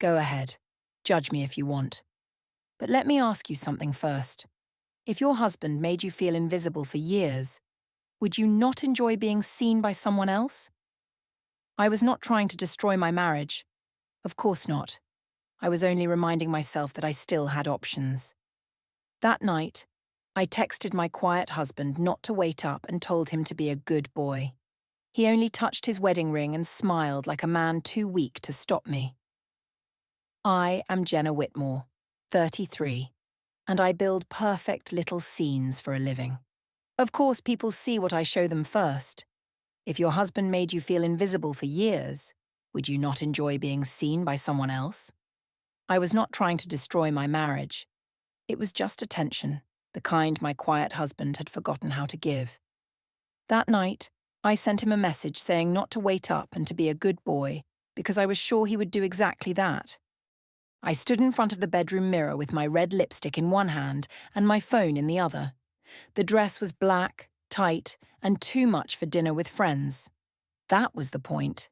Go ahead. Judge me if you want. But let me ask you something first. If your husband made you feel invisible for years, would you not enjoy being seen by someone else? I was not trying to destroy my marriage. Of course not. I was only reminding myself that I still had options. That night, I texted my quiet husband not to wait up and told him to be a good boy. He only touched his wedding ring and smiled like a man too weak to stop me. I am Jenna Whitmore, 33, and I build perfect little scenes for a living. Of course, people see what I show them first. If your husband made you feel invisible for years, would you not enjoy being seen by someone else? I was not trying to destroy my marriage. It was just attention, the kind my quiet husband had forgotten how to give. That night, I sent him a message saying not to wait up and to be a good boy, because I was sure he would do exactly that. I stood in front of the bedroom mirror with my red lipstick in one hand and my phone in the other. The dress was black, tight, and too much for dinner with friends. That was the point.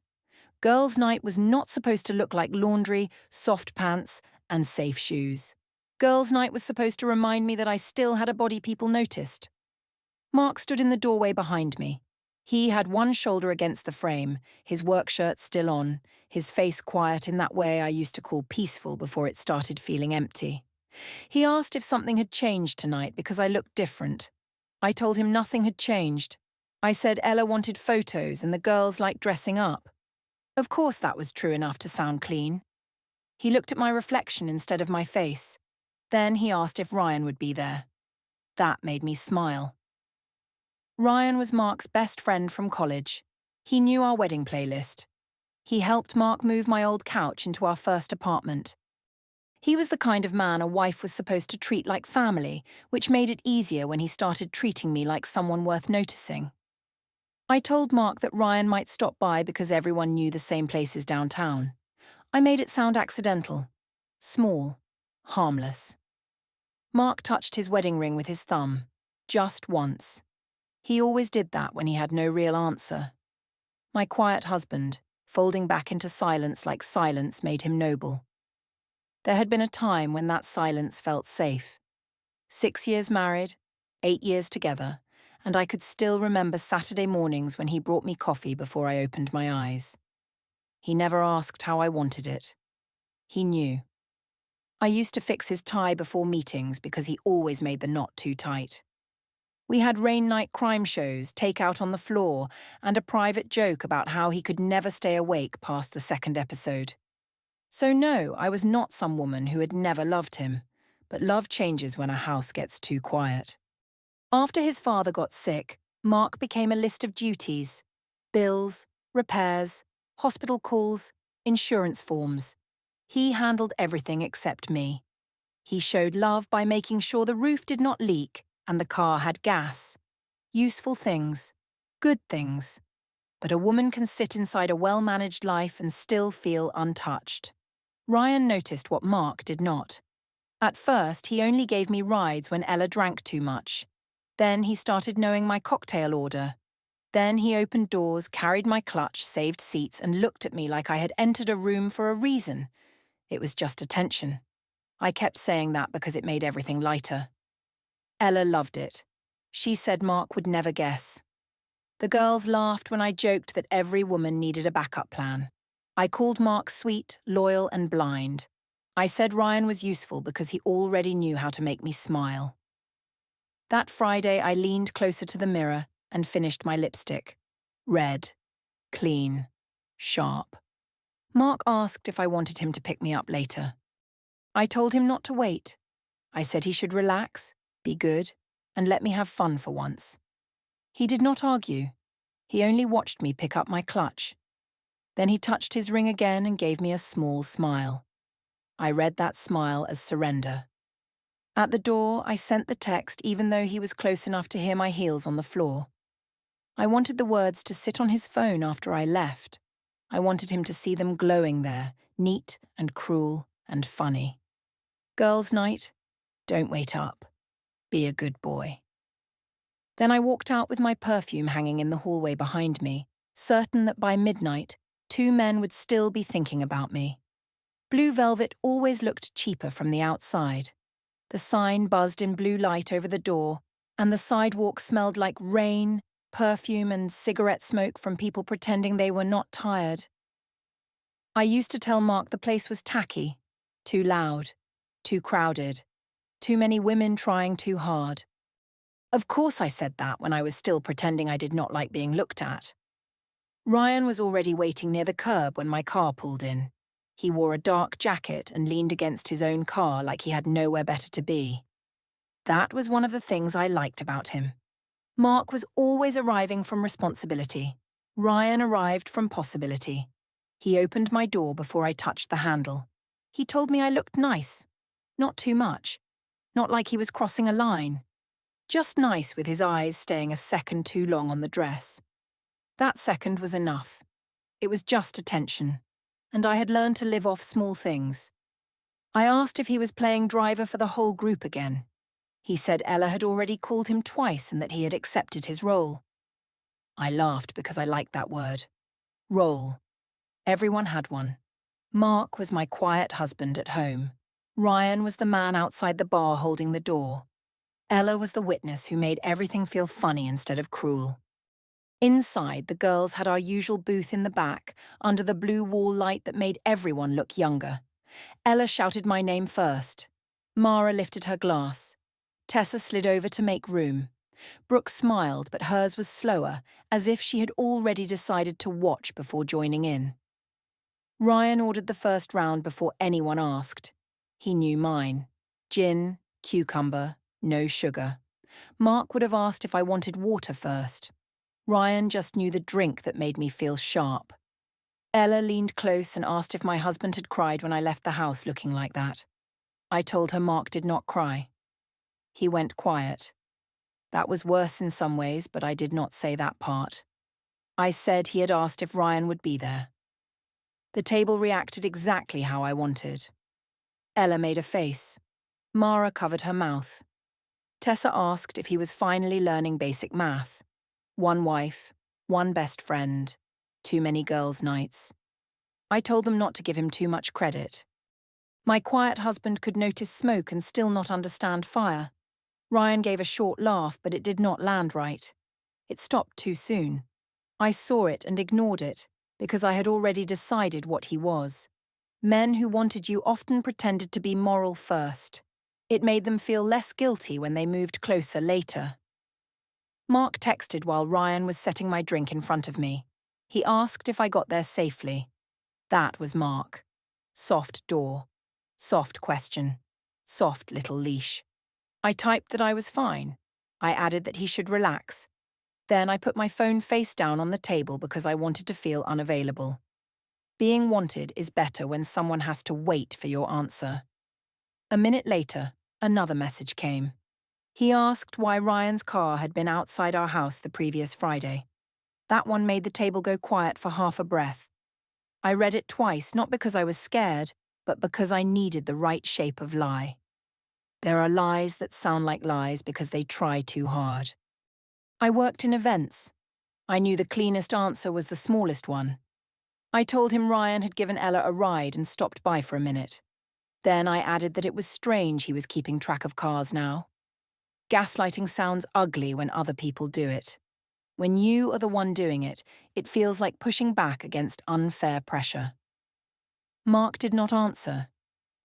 Girls' night was not supposed to look like laundry, soft pants, and safe shoes. Girls' night was supposed to remind me that I still had a body people noticed. Mark stood in the doorway behind me. He had one shoulder against the frame, his work shirt still on, his face quiet in that way I used to call peaceful before it started feeling empty. He asked if something had changed tonight because I looked different. I told him nothing had changed. I said Ella wanted photos and the girls liked dressing up. Of course that was true enough to sound clean. He looked at my reflection instead of my face. Then he asked if Ryan would be there. That made me smile. Ryan was Mark's best friend from college. He knew our wedding playlist. He helped Mark move my old couch into our first apartment. He was the kind of man a wife was supposed to treat like family, which made it easier when he started treating me like someone worth noticing. I told Mark that Ryan might stop by because everyone knew the same places downtown. I made it sound accidental, small, harmless. Mark touched his wedding ring with his thumb, just once. He always did that when he had no real answer. My quiet husband, folding back into silence like silence made him noble. There had been a time when that silence felt safe. 6 years married, 8 years together, and I could still remember Saturday mornings when he brought me coffee before I opened my eyes. He never asked how I wanted it. He knew. I used to fix his tie before meetings because he always made the knot too tight. We had rain night crime shows, takeout on the floor, and a private joke about how he could never stay awake past the second episode. So no, I was not some woman who had never loved him, but love changes when a house gets too quiet. After his father got sick, Mark became a list of duties: bills, repairs, hospital calls, insurance forms. He handled everything except me. He showed love by making sure the roof did not leak and the car had gas. Useful things, good things. But a woman can sit inside a well-managed life and still feel untouched. Ryan noticed what Mark did not. At first, he only gave me rides when Ella drank too much. Then he started knowing my cocktail order. Then he opened doors, carried my clutch, saved seats, and looked at me like I had entered a room for a reason. It was just attention. I kept saying that because it made everything lighter. Ella loved it. She said Mark would never guess. The girls laughed when I joked that every woman needed a backup plan. I called Mark sweet, loyal, and blind. I said Ryan was useful because he already knew how to make me smile. That Friday, I leaned closer to the mirror and finished my lipstick. Red, clean, sharp. Mark asked if I wanted him to pick me up later. I told him not to wait. I said he should relax, be good, and let me have fun for once. He did not argue. He only watched me pick up my clutch. Then he touched his ring again and gave me a small smile. I read that smile as surrender. At the door, I sent the text even though he was close enough to hear my heels on the floor. I wanted the words to sit on his phone after I left. I wanted him to see them glowing there, neat and cruel and funny. Girls' night, don't wait up. Be a good boy. Then I walked out with my perfume hanging in the hallway behind me, certain that by midnight, 2 men would still be thinking about me. Blue velvet always looked cheaper from the outside. The sign buzzed in blue light over the door, and the sidewalk smelled like rain, perfume, and cigarette smoke from people pretending they were not tired. I used to tell Mark the place was tacky, too loud, too crowded, too many women trying too hard. Of course I said that when I was still pretending I did not like being looked at. Ryan was already waiting near the curb when my car pulled in. He wore a dark jacket and leaned against his own car like he had nowhere better to be. That was one of the things I liked about him. Mark was always arriving from responsibility. Ryan arrived from possibility. He opened my door before I touched the handle. He told me I looked nice. Not too much. Not like he was crossing a line. Just nice with his eyes staying a second too long on the dress. That second was enough. It was just attention. And I had learned to live off small things. I asked if he was playing driver for the whole group again. He said Ella had already called him twice and that he had accepted his role. I laughed because I liked that word. Role. Everyone had one. Mark was my quiet husband at home. Ryan was the man outside the bar holding the door. Ella was the witness who made everything feel funny instead of cruel. Inside, the girls had our usual booth in the back, under the blue wall light that made everyone look younger. Ella shouted my name first. Mara lifted her glass. Tessa slid over to make room. Brooke smiled, but hers was slower, as if she had already decided to watch before joining in. Ryan ordered the first round before anyone asked. He knew mine. Gin, cucumber, no sugar. Mark would have asked if I wanted water first. Ryan just knew the drink that made me feel sharp. Ella leaned close and asked if my husband had cried when I left the house looking like that. I told her Mark did not cry. He went quiet. That was worse in some ways, but I did not say that part. I said he had asked if Ryan would be there. The table reacted exactly how I wanted. Ella made a face. Mara covered her mouth. Tessa asked if he was finally learning basic math. One wife, one best friend, too many girls' nights. I told them not to give him too much credit. My quiet husband could notice smoke and still not understand fire. Ryan gave a short laugh, but it did not land right. It stopped too soon. I saw it and ignored it, because I had already decided what he was. Men who wanted you often pretended to be moral first. It made them feel less guilty when they moved closer later. Mark texted while Ryan was setting my drink in front of me. He asked if I got there safely. That was Mark. Soft door. Soft question. Soft little leash. I typed that I was fine. I added that he should relax. Then I put my phone face down on the table because I wanted to feel unavailable. Being wanted is better when someone has to wait for your answer. A minute later, another message came. He asked why Ryan's car had been outside our house the previous Friday. That one made the table go quiet for half a breath. I read it twice, not because I was scared, but because I needed the right shape of lie. There are lies that sound like lies because they try too hard. I worked in events. I knew the cleanest answer was the smallest one. I told him Ryan had given Ella a ride and stopped by for a minute. Then I added that it was strange he was keeping track of cars now. Gaslighting sounds ugly when other people do it. When you are the one doing it, it feels like pushing back against unfair pressure. Mark did not answer.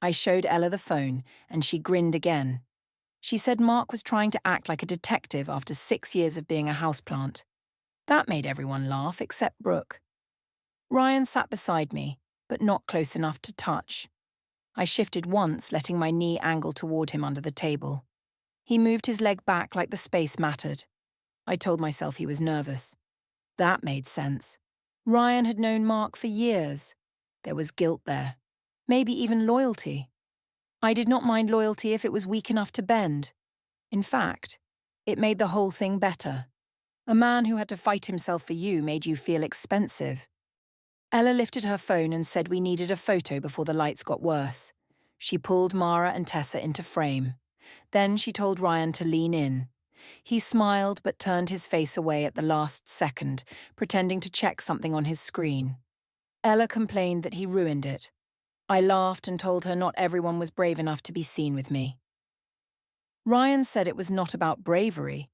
I showed Ella the phone, and she grinned again. She said Mark was trying to act like a detective after 6 years of being a houseplant. That made everyone laugh except Brooke. Ryan sat beside me, but not close enough to touch. I shifted once, letting my knee angle toward him under the table. He moved his leg back like the space mattered. I told myself he was nervous. That made sense. Ryan had known Mark for years. There was guilt there. Maybe even loyalty. I did not mind loyalty if it was weak enough to bend. In fact, it made the whole thing better. A man who had to fight himself for you made you feel expensive. Ella lifted her phone and said we needed a photo before the lights got worse. She pulled Mara and Tessa into frame. Then she told Ryan to lean in. He smiled but turned his face away at the last second, pretending to check something on his screen. Ella complained that he ruined it. I laughed and told her not everyone was brave enough to be seen with me. Ryan said it was not about bravery.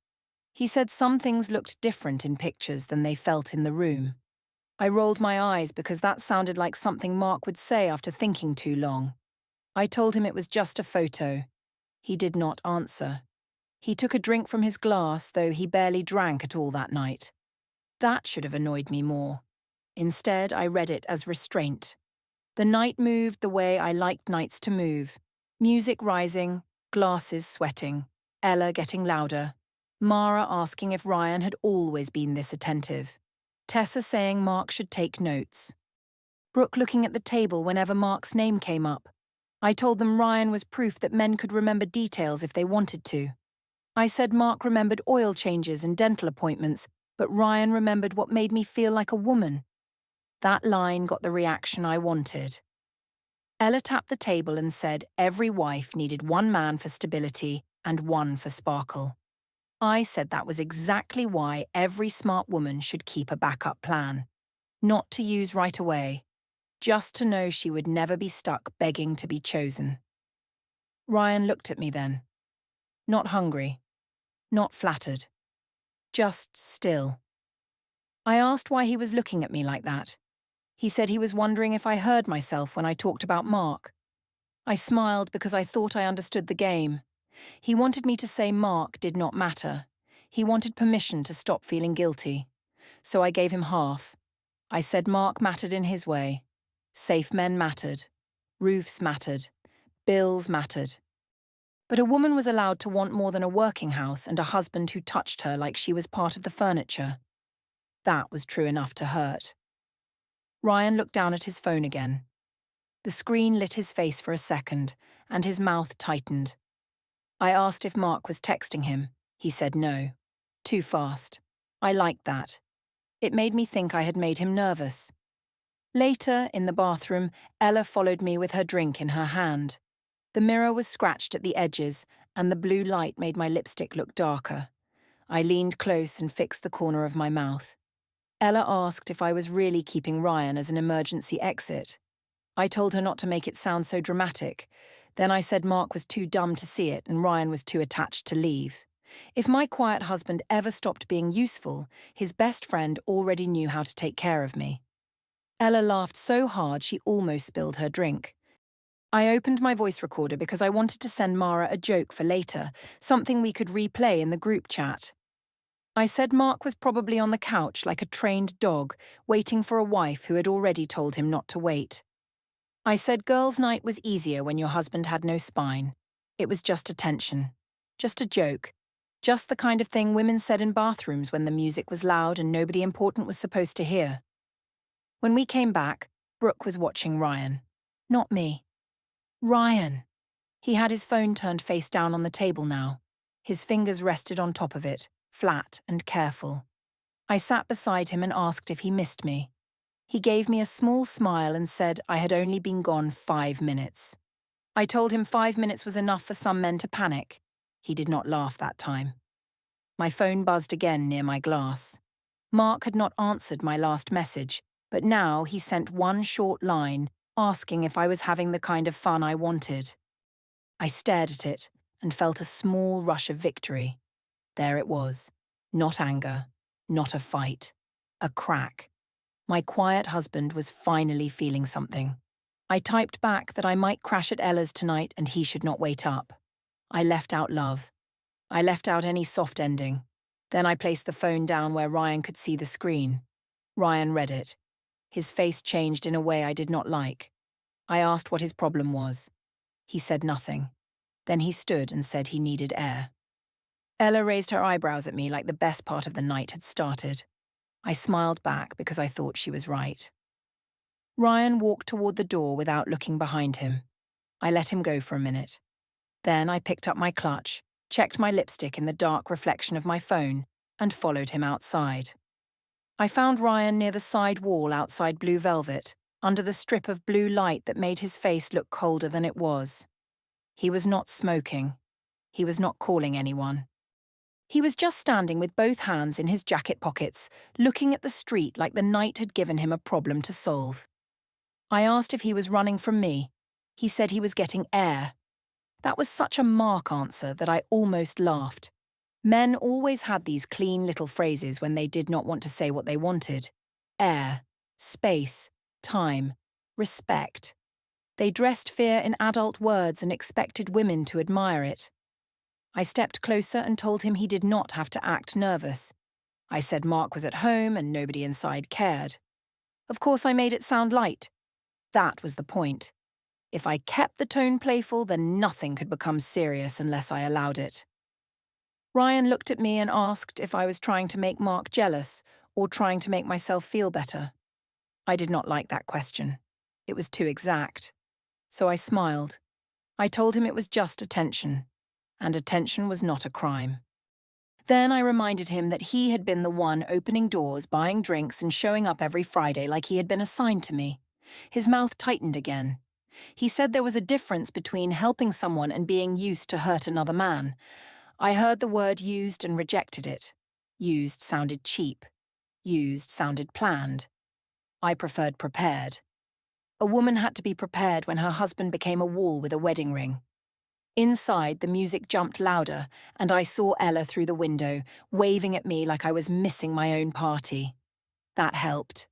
He said some things looked different in pictures than they felt in the room. I rolled my eyes because that sounded like something Mark would say after thinking too long. I told him it was just a photo. He did not answer. He took a drink from his glass, though he barely drank at all that night. That should have annoyed me more. Instead, I read it as restraint. The night moved the way I liked nights to move. Music rising, glasses sweating, Ella getting louder, Mara asking if Ryan had always been this attentive, Tessa saying Mark should take notes, Brooke looking at the table whenever Mark's name came up. I told them Ryan was proof that men could remember details if they wanted to. I said Mark remembered oil changes and dental appointments, but Ryan remembered what made me feel like a woman. That line got the reaction I wanted. Ella tapped the table and said every wife needed one man for stability and one for sparkle. I said that was exactly why every smart woman should keep a backup plan. Not to use right away, just to know she would never be stuck begging to be chosen. Ryan looked at me then. Not hungry, not flattered, just still. I asked why he was looking at me like that. He said he was wondering if I heard myself when I talked about Mark. I smiled because I thought I understood the game. He wanted me to say Mark did not matter. He wanted permission to stop feeling guilty. So I gave him half. I said Mark mattered in his way. Safe men mattered. Roofs mattered. Bills mattered. But a woman was allowed to want more than a working house and a husband who touched her like she was part of the furniture. That was true enough to hurt. Ryan looked down at his phone again. The screen lit his face for a second, and his mouth tightened. I asked if Mark was texting him. He said no. Too fast. I liked that. It made me think I had made him nervous. Later, in the bathroom, Ella followed me with her drink in her hand. The mirror was scratched at the edges, and the blue light made my lipstick look darker. I leaned close and fixed the corner of my mouth. Ella asked if I was really keeping Ryan as an emergency exit. I told her not to make it sound so dramatic. Then I said Mark was too dumb to see it and Ryan was too attached to leave. If my quiet husband ever stopped being useful, his best friend already knew how to take care of me. Ella laughed so hard she almost spilled her drink. I opened my voice recorder because I wanted to send Mara a joke for later, something we could replay in the group chat. I said Mark was probably on the couch like a trained dog, waiting for a wife who had already told him not to wait. I said girls' night was easier when your husband had no spine. It was just attention. Just a joke. Just the kind of thing women said in bathrooms when the music was loud and nobody important was supposed to hear. When we came back, Brooke was watching Ryan. Not me. Ryan. He had his phone turned face down on the table now. His fingers rested on top of it, flat and careful. I sat beside him and asked if he missed me. He gave me a small smile and said I had only been gone 5 minutes. I told him 5 minutes was enough for some men to panic. He did not laugh that time. My phone buzzed again near my glass. Mark had not answered my last message, but now he sent one short line asking if I was having the kind of fun I wanted. I stared at it and felt a small rush of victory. There it was. Not anger, not a fight, a crack. My quiet husband was finally feeling something. I typed back that I might crash at Ella's tonight and he should not wait up. I left out love. I left out any soft ending. Then I placed the phone down where Ryan could see the screen. Ryan read it. His face changed in a way I did not like. I asked what his problem was. He said nothing. Then he stood and said he needed air. Ella raised her eyebrows at me like the best part of the night had started. I smiled back because I thought she was right. Ryan walked toward the door without looking behind him. I let him go for a minute. Then I picked up my clutch, checked my lipstick in the dark reflection of my phone, and followed him outside. I found Ryan near the side wall outside Blue Velvet, under the strip of blue light that made his face look colder than it was. He was not smoking. He was not calling anyone. He was just standing with both hands in his jacket pockets, looking at the street like the night had given him a problem to solve. I asked if he was running from me. He said he was getting air. That was such a Mark answer that I almost laughed. Men always had these clean little phrases when they did not want to say what they wanted. Air, space, time, respect. They dressed fear in adult words and expected women to admire it. I stepped closer and told him he did not have to act nervous. I said Mark was at home and nobody inside cared. Of course, I made it sound light. That was the point. If I kept the tone playful, then nothing could become serious unless I allowed it. Ryan looked at me and asked if I was trying to make Mark jealous or trying to make myself feel better. I did not like that question. It was too exact. So I smiled. I told him it was just attention, and attention was not a crime. Then I reminded him that he had been the one opening doors, buying drinks, and showing up every Friday like he had been assigned to me. His mouth tightened again. He said there was a difference between helping someone and being used to hurt another man. I heard the word used and rejected it. Used sounded cheap. Used sounded planned. I preferred prepared. A woman had to be prepared when her husband became a wall with a wedding ring. Inside, the music jumped louder, and I saw Ella through the window, waving at me like I was missing my own party. That helped.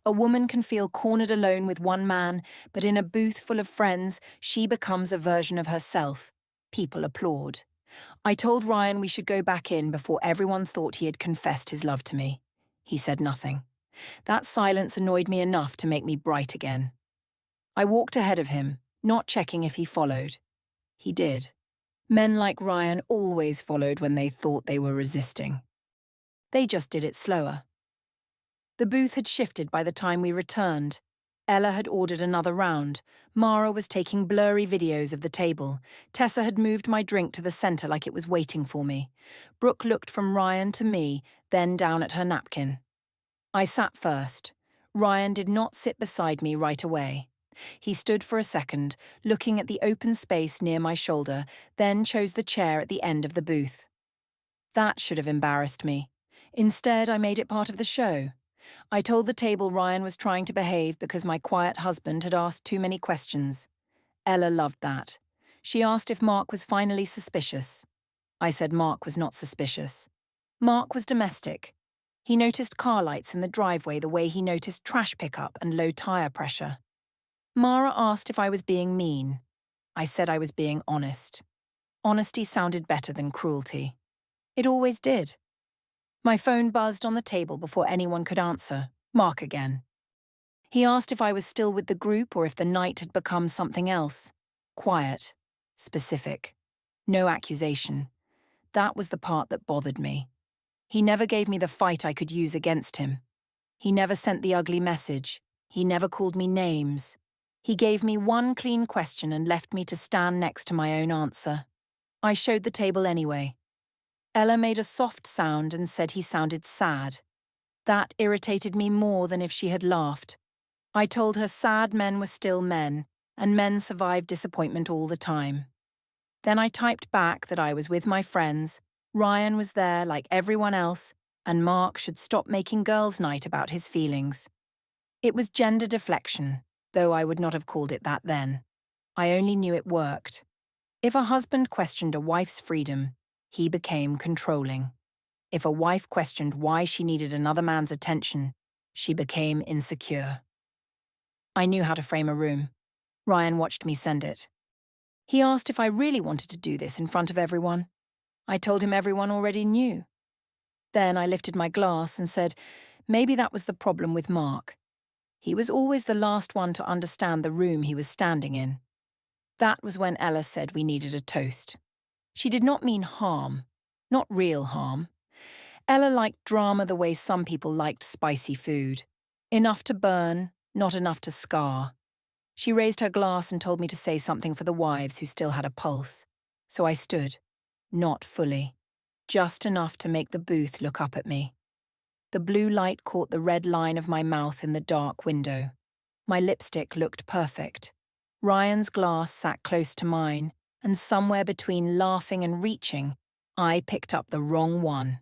A woman can feel cornered alone with one man, but in a booth full of friends, she becomes a version of herself. People applaud. I told Ryan we should go back in before everyone thought he had confessed his love to me. He said nothing. That silence annoyed me enough to make me bright again. I walked ahead of him, not checking if he followed. He did. Men like Ryan always followed when they thought they were resisting. They just did it slower. The booth had shifted by the time we returned. Ella had ordered another round. Mara was taking blurry videos of the table. Tessa had moved my drink to the centre like it was waiting for me. Brooke looked from Ryan to me, then down at her napkin. I sat first. Ryan did not sit beside me right away. He stood for a second, looking at the open space near my shoulder, then chose the chair at the end of the booth. That should have embarrassed me. Instead, I made it part of the show. I told the table Ryan was trying to behave because my quiet husband had asked too many questions. Ella loved that. She asked if Mark was finally suspicious. I said Mark was not suspicious. Mark was domestic. He noticed car lights in the driveway the way he noticed trash pickup and low tire pressure. Mara asked if I was being mean. I said I was being honest. Honesty sounded better than cruelty. It always did. My phone buzzed on the table before anyone could answer. Mark again. He asked if I was still with the group or if the night had become something else. Quiet. Specific. No accusation. That was the part that bothered me. He never gave me the fight I could use against him. He never sent the ugly message. He never called me names. He gave me one clean question and left me to stand next to my own answer. I showed the table anyway. Ella made a soft sound and said he sounded sad. That irritated me more than if she had laughed. I told her sad men were still men, and men survive disappointment all the time. Then I typed back that I was with my friends, Ryan was there like everyone else, and Mark should stop making girls' night about his feelings. It was gender deflection, though I would not have called it that then. I only knew it worked. If a husband questioned a wife's freedom, he became controlling. If a wife questioned why she needed another man's attention, she became insecure. I knew how to frame a room. Ryan watched me send it. He asked if I really wanted to do this in front of everyone. I told him everyone already knew. Then I lifted my glass and said, maybe that was the problem with Mark. He was always the last one to understand the room he was standing in. That was when Ella said we needed a toast. She did not mean harm, not real harm. Ella liked drama the way some people liked spicy food. Enough to burn, not enough to scar. She raised her glass and told me to say something for the wives who still had a pulse. So I stood, not fully, just enough to make the booth look up at me. The blue light caught the red line of my mouth in the dark window. My lipstick looked perfect. Ryan's glass sat close to mine, and somewhere between laughing and reaching, I picked up the wrong one.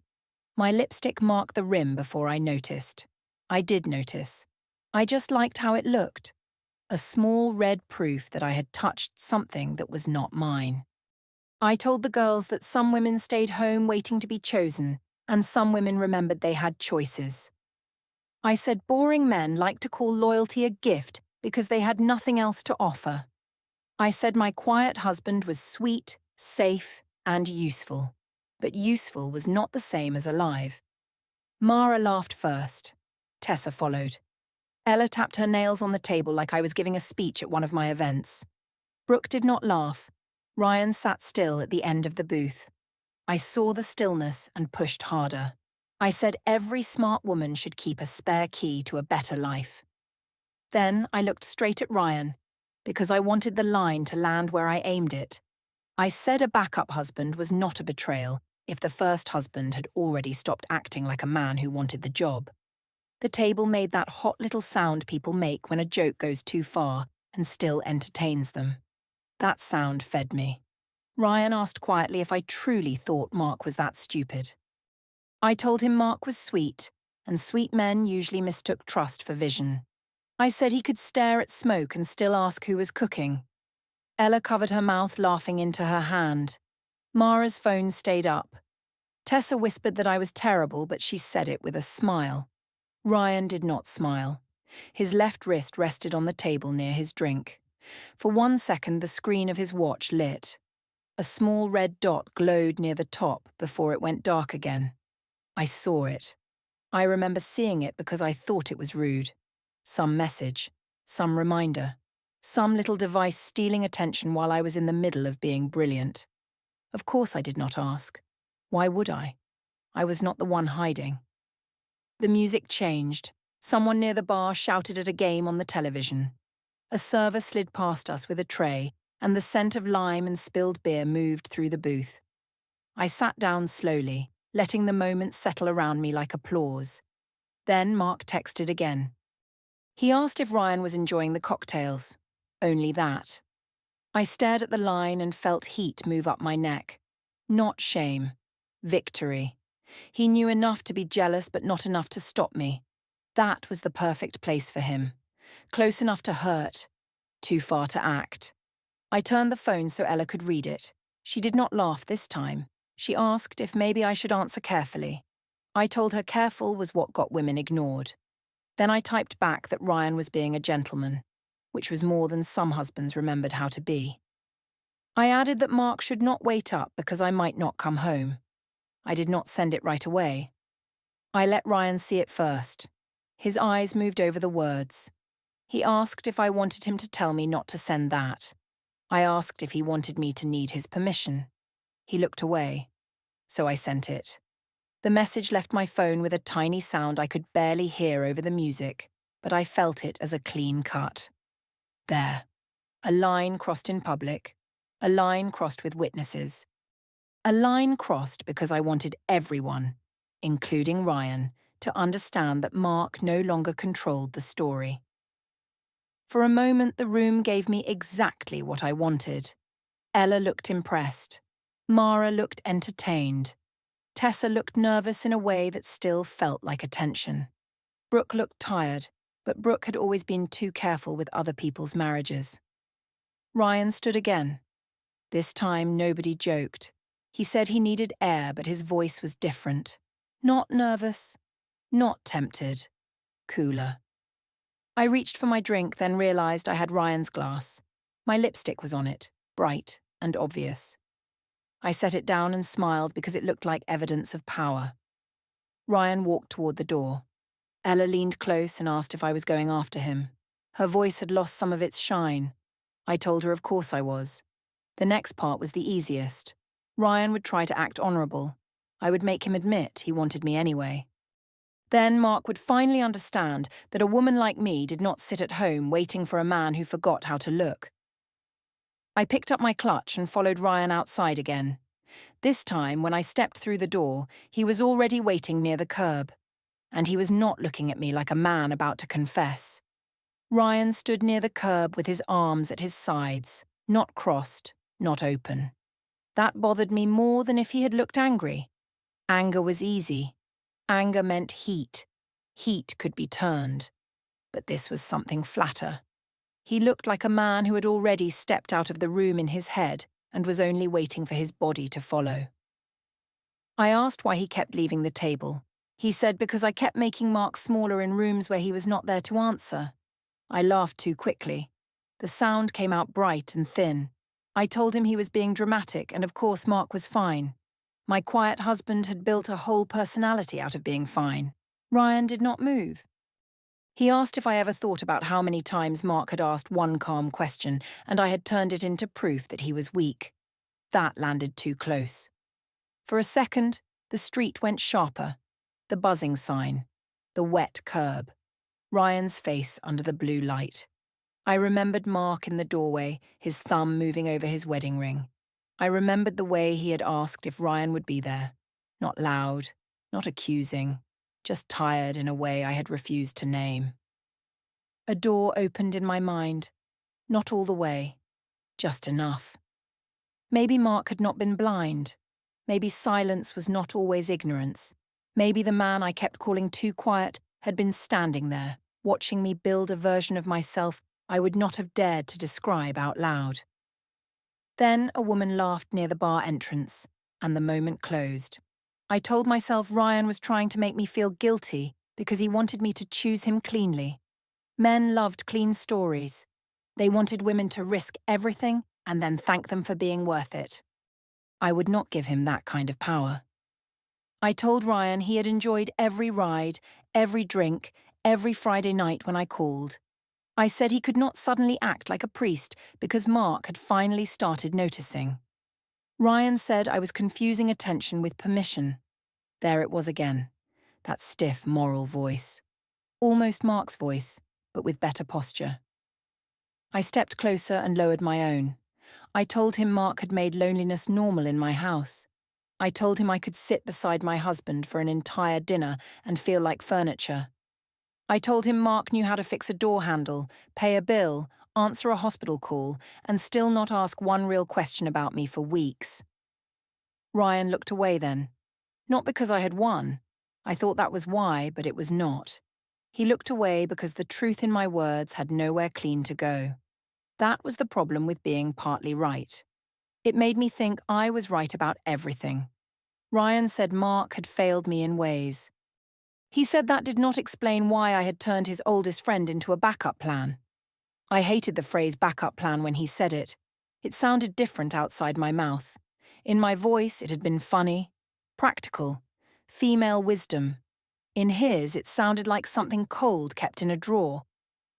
My lipstick marked the rim before I noticed. I did notice. I just liked how it looked. a small red proof that I had touched something that was not mine. I told the girls that some women stayed home waiting to be chosen, and some women remembered they had choices. I said boring men like to call loyalty a gift because they had nothing else to offer. I said my quiet husband was sweet, safe, and useful. But useful was not the same as alive. Mara laughed first. Tessa followed. Ella tapped her nails on the table like I was giving a speech at one of my events. Brooke did not laugh. Ryan sat still at the end of the booth. I saw the stillness and pushed harder. I said every smart woman should keep a spare key to a better life. Then I looked straight at Ryan, because I wanted the line to land where I aimed it. I said a backup husband was not a betrayal if the first husband had already stopped acting like a man who wanted the job. The table made that hot little sound people make when a joke goes too far and still entertains them. That sound fed me. Ryan asked quietly if I truly thought Mark was that stupid. I told him Mark was sweet, and sweet men usually mistook trust for vision. I said he could stare at smoke and still ask who was cooking. Ella covered her mouth, laughing into her hand. Mara's phone stayed up. Tessa whispered that I was terrible, but she said it with a smile. Ryan did not smile. His left wrist rested on the table near his drink. For 1 second, the screen of his watch lit. A small red dot glowed near the top before it went dark again. I saw it. I remember seeing it because I thought it was rude. Some message, some reminder, some little device stealing attention while I was in the middle of being brilliant. Of course I did not ask. Why would I? I was not the one hiding. The music changed. Someone near the bar shouted at a game on the television. A server slid past us with a tray, and the scent of lime and spilled beer moved through the booth. I sat down slowly, letting the moment settle around me like applause. Then Mark texted again. He asked if Ryan was enjoying the cocktails. Only that. I stared at the line and felt heat move up my neck. Not shame. Victory. He knew enough to be jealous but not enough to stop me. That was the perfect place for him. Close enough to hurt. Too far to act. I turned the phone so Ella could read it. She did not laugh this time. She asked if maybe I should answer carefully. I told her careful was what got women ignored. Then I typed back that Ryan was being a gentleman, which was more than some husbands remembered how to be. I added that Mark should not wait up because I might not come home. I did not send it right away. I let Ryan see it first. His eyes moved over the words. He asked if I wanted him to tell me not to send that. I asked if he wanted me to need his permission. He looked away, so I sent it. The message left my phone with a tiny sound I could barely hear over the music, but I felt it as a clean cut. There. A line crossed in public. A line crossed with witnesses. A line crossed because I wanted everyone, including Ryan, to understand that Mark no longer controlled the story. For a moment, the room gave me exactly what I wanted. Ella looked impressed. Mara looked entertained. Tessa looked nervous in a way that still felt like attention. Brooke looked tired, but Brooke had always been too careful with other people's marriages. Ryan stood again. This time, nobody joked. He said he needed air, but his voice was different. Not nervous, not tempted, cooler. I reached for my drink, then realized I had Ryan's glass. My lipstick was on it, bright and obvious. I set it down and smiled because it looked like evidence of power. Ryan walked toward the door. Ella leaned close and asked if I was going after him. Her voice had lost some of its shine. I told her of course I was. The next part was the easiest. Ryan would try to act honourable. I would make him admit he wanted me anyway. Then Mark would finally understand that a woman like me did not sit at home waiting for a man who forgot how to look. I picked up my clutch and followed Ryan outside again. This time, when I stepped through the door, he was already waiting near the curb. And he was not looking at me like a man about to confess. Ryan stood near the curb with his arms at his sides, not crossed, not open. That bothered me more than if he had looked angry. Anger was easy. Anger meant heat. Heat could be turned. But this was something flatter. He looked like a man who had already stepped out of the room in his head and was only waiting for his body to follow. I asked why he kept leaving the table. He said because I kept making Mark smaller in rooms where he was not there to answer. I laughed too quickly. The sound came out bright and thin. I told him he was being dramatic, and of course Mark was fine. My quiet husband had built a whole personality out of being fine. Ryan did not move. He asked if I ever thought about how many times Mark had asked one calm question, and I had turned it into proof that he was weak. That landed too close. For a second, the street went sharper. The buzzing sign. The wet curb. Ryan's face under the blue light. I remembered Mark in the doorway, his thumb moving over his wedding ring. I remembered the way he had asked if Ryan would be there. Not loud, not accusing, just tired in a way I had refused to name. A door opened in my mind. Not all the way. Just enough. Maybe Mark had not been blind. Maybe silence was not always ignorance. Maybe the man I kept calling too quiet had been standing there, watching me build a version of myself I would not have dared to describe out loud. Then a woman laughed near the bar entrance, and the moment closed. I told myself Ryan was trying to make me feel guilty because he wanted me to choose him cleanly. Men loved clean stories. They wanted women to risk everything and then thank them for being worth it. I would not give him that kind of power. I told Ryan he had enjoyed every ride, every drink, every Friday night when I called. I said he could not suddenly act like a priest because Mark had finally started noticing. Ryan said I was confusing attention with permission. There it was again, that stiff moral voice. Almost Mark's voice, but with better posture. I stepped closer and lowered my own. I told him Mark had made loneliness normal in my house. I told him I could sit beside my husband for an entire dinner and feel like furniture. I told him Mark knew how to fix a door handle, pay a bill, answer a hospital call, and still not ask one real question about me for weeks. Ryan looked away then. Not because I had won. I thought that was why, but it was not. He looked away because the truth in my words had nowhere clean to go. That was the problem with being partly right. It made me think I was right about everything. Ryan said Mark had failed me in ways. He said that did not explain why I had turned his oldest friend into a backup plan. I hated the phrase backup plan when he said it. It sounded different outside my mouth. In my voice, it had been funny, practical, female wisdom. In his, it sounded like something cold kept in a drawer.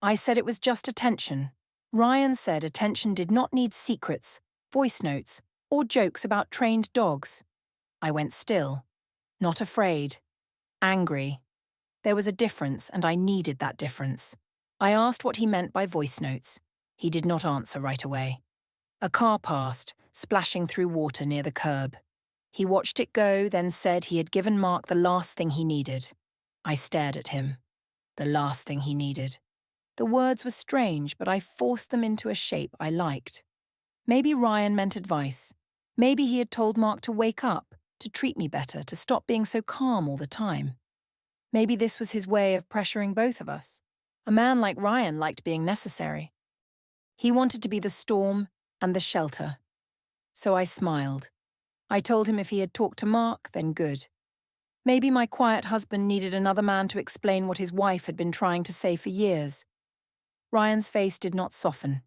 I said it was just attention. Ryan said attention did not need secrets, voice notes, or jokes about trained dogs. I went still. Not afraid. Angry. There was a difference, and I needed that difference. I asked what he meant by voice notes. He did not answer right away. A car passed, splashing through water near the curb. He watched it go, then said he had given Mark the last thing he needed. I stared at him. The last thing he needed. The words were strange, but I forced them into a shape I liked. Maybe Ryan meant advice. Maybe he had told Mark to wake up, to treat me better, to stop being so calm all the time. Maybe this was his way of pressuring both of us. A man like Ryan liked being necessary. He wanted to be the storm and the shelter. So I smiled. I told him if he had talked to Mark, then good. Maybe my quiet husband needed another man to explain what his wife had been trying to say for years. Ryan's face did not soften.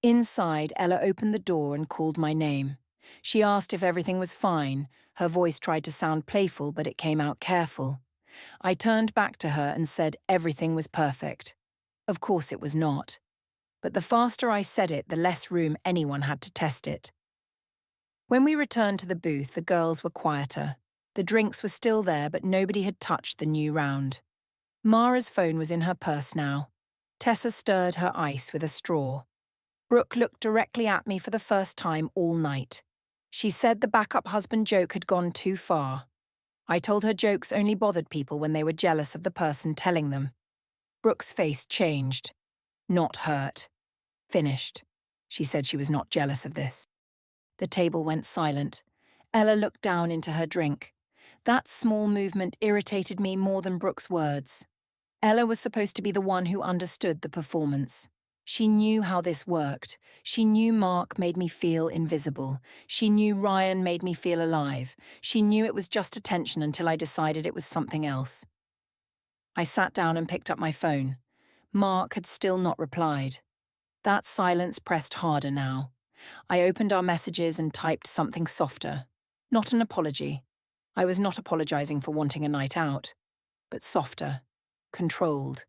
Inside, Ella opened the door and called my name. She asked if everything was fine. Her voice tried to sound playful, but it came out careful. I turned back to her and said everything was perfect. Of course it was not. But the faster I said it, the less room anyone had to test it. When we returned to the booth, the girls were quieter. The drinks were still there, but nobody had touched the new round. Mara's phone was in her purse now. Tessa stirred her ice with a straw. Brooke looked directly at me for the first time all night. She said the backup husband joke had gone too far. I told her jokes only bothered people when they were jealous of the person telling them. Brooke's face changed. Not hurt. Finished. She said she was not jealous of this. The table went silent. Ella looked down into her drink. That small movement irritated me more than Brooke's words. Ella was supposed to be the one who understood the performance. She knew how this worked. She knew Mark made me feel invisible. She knew Ryan made me feel alive. She knew it was just attention until I decided it was something else. I sat down and picked up my phone. Mark had still not replied. That silence pressed harder now. I opened our messages and typed something softer. Not an apology. I was not apologizing for wanting a night out, but softer, controlled.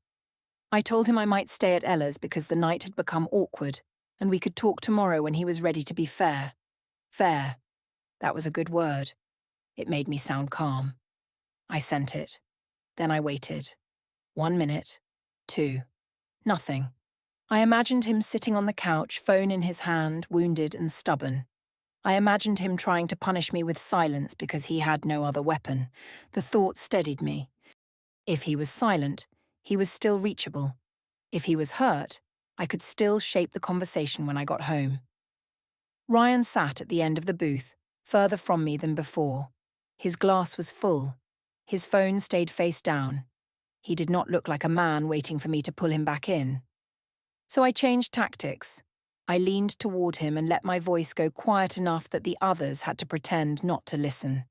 I told him I might stay at Ella's because the night had become awkward, and we could talk tomorrow when he was ready to be fair. Fair. That was a good word. It made me sound calm. I sent it. Then I waited. 1 minute. 2. Nothing. I imagined him sitting on the couch, phone in his hand, wounded and stubborn. I imagined him trying to punish me with silence because he had no other weapon. The thought steadied me. If he was silent, he was still reachable. If he was hurt, I could still shape the conversation when I got home. Ryan sat at the end of the booth, further from me than before. His glass was full. His phone stayed face down. He did not look like a man waiting for me to pull him back in. So I changed tactics. I leaned toward him and let my voice go quiet enough that the others had to pretend not to listen.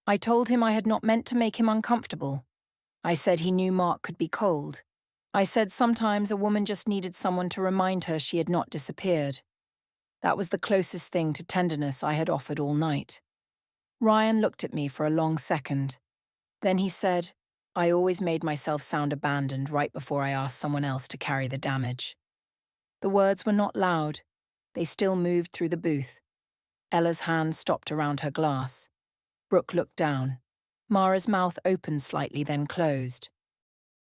I told him I had not meant to make him uncomfortable. I said he knew Mark could be cold. I said sometimes a woman just needed someone to remind her she had not disappeared. That was the closest thing to tenderness I had offered all night. Ryan looked at me for a long second. Then he said, I always made myself sound abandoned right before I asked someone else to carry the damage. The words were not loud. They still moved through the booth. Ella's hand stopped around her glass. Brooke looked down. Mara's mouth opened slightly, then closed.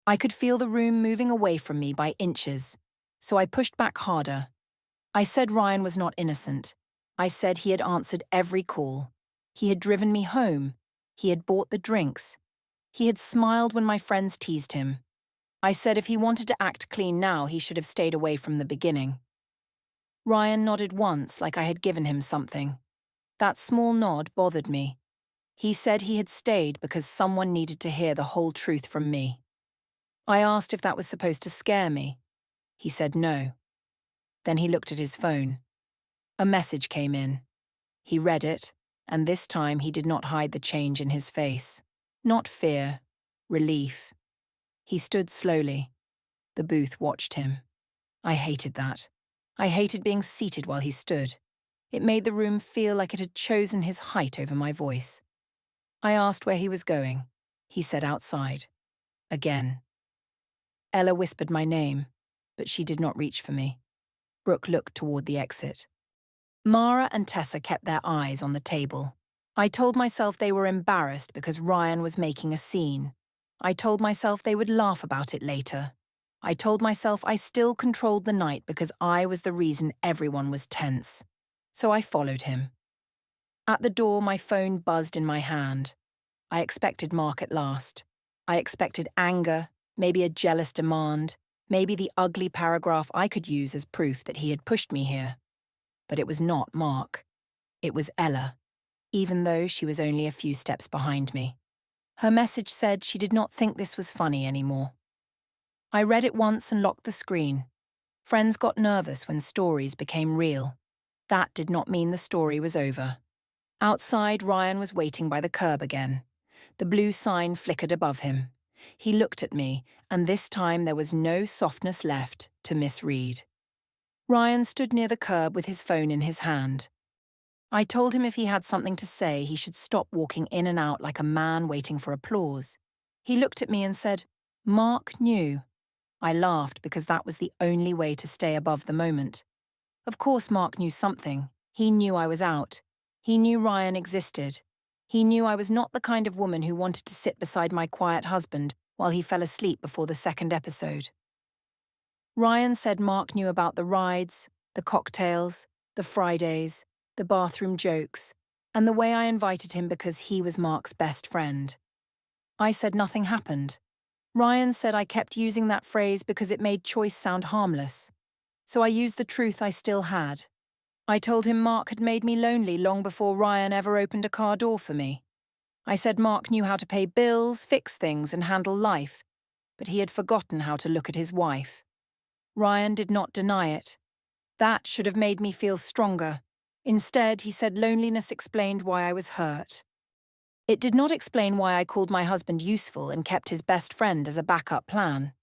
I could feel the room moving away from me by inches, so I pushed back harder. I said Ryan was not innocent. I said he had answered every call. He had driven me home. He had bought the drinks. He had smiled when my friends teased him. I said if he wanted to act clean now, he should have stayed away from the beginning. Ryan nodded once, like I had given him something. That small nod bothered me. He said he had stayed because someone needed to hear the whole truth from me. I asked if that was supposed to scare me. He said no. Then he looked at his phone. A message came in. He read it, and this time he did not hide the change in his face. Not fear, relief. He stood slowly. The booth watched him. I hated that. I hated being seated while he stood. It made the room feel like it had chosen his height over my voice. I asked where he was going. He said outside. Again. Ella whispered my name, but she did not reach for me. Brooke looked toward the exit. Mara and Tessa kept their eyes on the table. I told myself they were embarrassed because Ryan was making a scene. I told myself they would laugh about it later. I told myself I still controlled the night because I was the reason everyone was tense. So I followed him. At the door, my phone buzzed in my hand. I expected Mark at last. I expected anger, maybe a jealous demand, maybe the ugly paragraph I could use as proof that he had pushed me here. But it was not Mark. It was Ella, even though she was only a few steps behind me. Her message said she did not think this was funny anymore. I read it once and locked the screen. Friends got nervous when stories became real. That did not mean the story was over. Outside, Ryan was waiting by the curb again. The blue sign flickered above him. He looked at me, and this time there was no softness left to misread. Ryan stood near the curb with his phone in his hand. I told him if he had something to say, he should stop walking in and out like a man waiting for applause. He looked at me and said, Mark knew. I laughed because that was the only way to stay above the moment. Of course Mark knew something. He knew I was out. He knew Ryan existed. He knew I was not the kind of woman who wanted to sit beside my quiet husband while he fell asleep before the second episode. Ryan said Mark knew about the rides, the cocktails, the Fridays, the bathroom jokes, and the way I invited him because he was Mark's best friend. I said nothing happened. Ryan said I kept using that phrase because it made choice sound harmless. So I used the truth I still had. I told him Mark had made me lonely long before Ryan ever opened a car door for me. I said Mark knew how to pay bills, fix things, and handle life, but he had forgotten how to look at his wife. Ryan did not deny it. That should have made me feel stronger. Instead, he said loneliness explained why I was hurt. It did not explain why I called my husband useful and kept his best friend as a backup plan.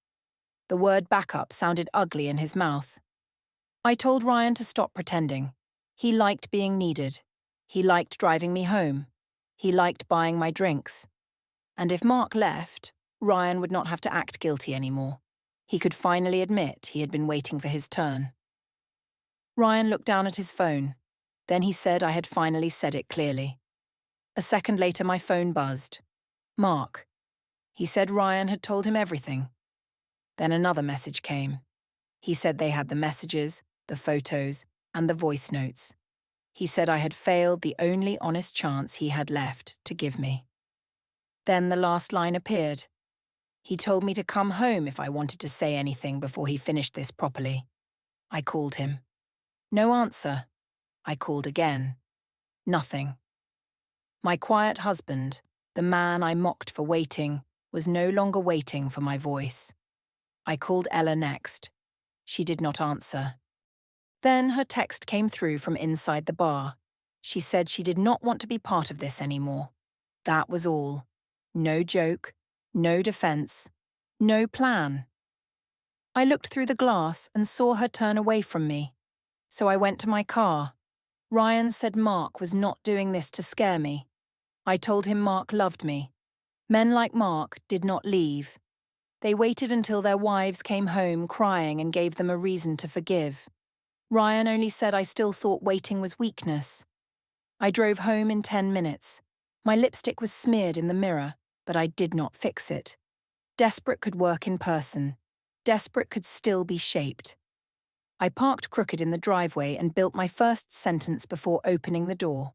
The word backup sounded ugly in his mouth. I told Ryan to stop pretending. He liked being needed. He liked driving me home. He liked buying my drinks. And if Mark left, Ryan would not have to act guilty anymore. He could finally admit he had been waiting for his turn. Ryan looked down at his phone. Then he said I had finally said it clearly. A second later, my phone buzzed. Mark. He said Ryan had told him everything. Then another message came. He said they had the messages, the photos, and the voice notes. He said I had failed the only honest chance he had left to give me. Then the last line appeared. He told me to come home if I wanted to say anything before he finished this properly. I called him. No answer. I called again. Nothing. My quiet husband, the man I mocked for waiting, was no longer waiting for my voice. I called Ella next. She did not answer. Then her text came through from inside the bar. She said she did not want to be part of this anymore. That was all. No joke, no defense, no plan. I looked through the glass and saw her turn away from me. So I went to my car. Ryan said Mark was not doing this to scare me. I told him Mark loved me. Men like Mark did not leave. They waited until their wives came home crying and gave them a reason to forgive. Ryan only said I still thought waiting was weakness. I drove home in 10 minutes. My lipstick was smeared in the mirror, but I did not fix it. Desperate could work in person. Desperate could still be shaped. I parked crooked in the driveway and built my first sentence before opening the door.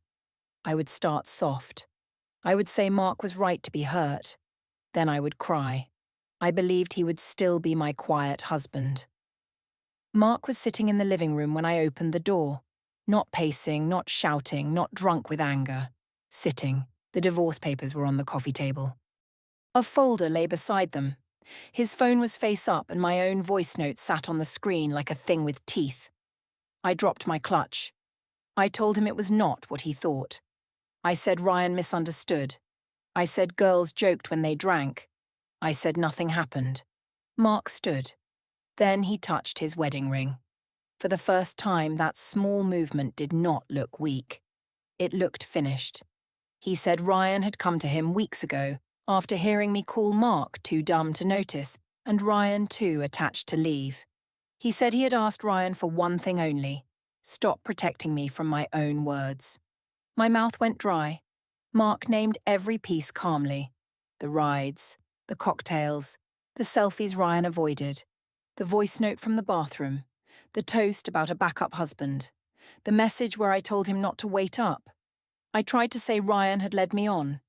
I would start soft. I would say Mark was right to be hurt. Then I would cry. I believed he would still be my quiet husband. Mark was sitting in the living room when I opened the door. Not pacing, not shouting, not drunk with anger. Sitting. The divorce papers were on the coffee table. A folder lay beside them. His phone was face up and my own voice note sat on the screen like a thing with teeth. I dropped my clutch. I told him it was not what he thought. I said Ryan misunderstood. I said girls joked when they drank. I said nothing happened. Mark stood. Then he touched his wedding ring. For the first time, that small movement did not look weak. It looked finished. He said Ryan had come to him weeks ago, after hearing me call Mark too dumb to notice, and Ryan too attached to leave. He said he had asked Ryan for one thing only: stop protecting me from my own words. My mouth went dry. Mark named every piece calmly. The rides, the cocktails, the selfies Ryan avoided, the voice note from the bathroom, the toast about a backup husband, the message where I told him not to wait up. I tried to say Ryan had led me on.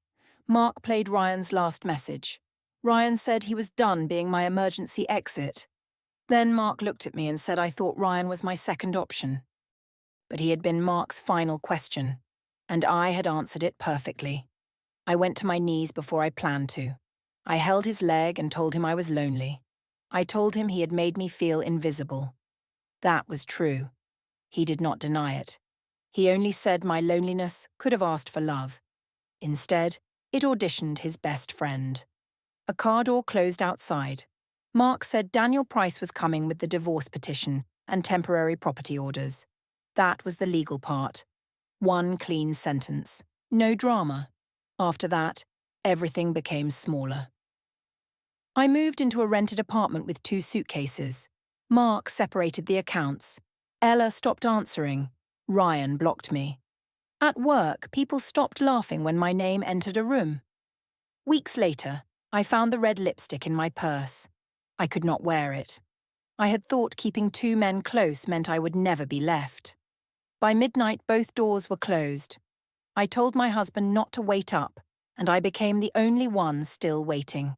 Mark played Ryan's last message. Ryan said he was done being my emergency exit. Then Mark looked at me and said I thought Ryan was my second option. But he had been Mark's final question, and I had answered it perfectly. I went to my knees before I planned to. I held his leg and told him I was lonely. I told him he had made me feel invisible. That was true. He did not deny it. He only said my loneliness could have asked for love. Instead, it auditioned his best friend. A car door closed outside. Mark said Daniel Price was coming with the divorce petition and temporary property orders. That was the legal part. One clean sentence. No drama. After that, everything became smaller. I moved into a rented apartment with 2 suitcases. Mark separated the accounts. Ella stopped answering. Ryan blocked me. At work, people stopped laughing when my name entered a room. Weeks later, I found the red lipstick in my purse. I could not wear it. I had thought keeping 2 men close meant I would never be left. By midnight, both doors were closed. I told my husband not to wait up, and I became the only one still waiting.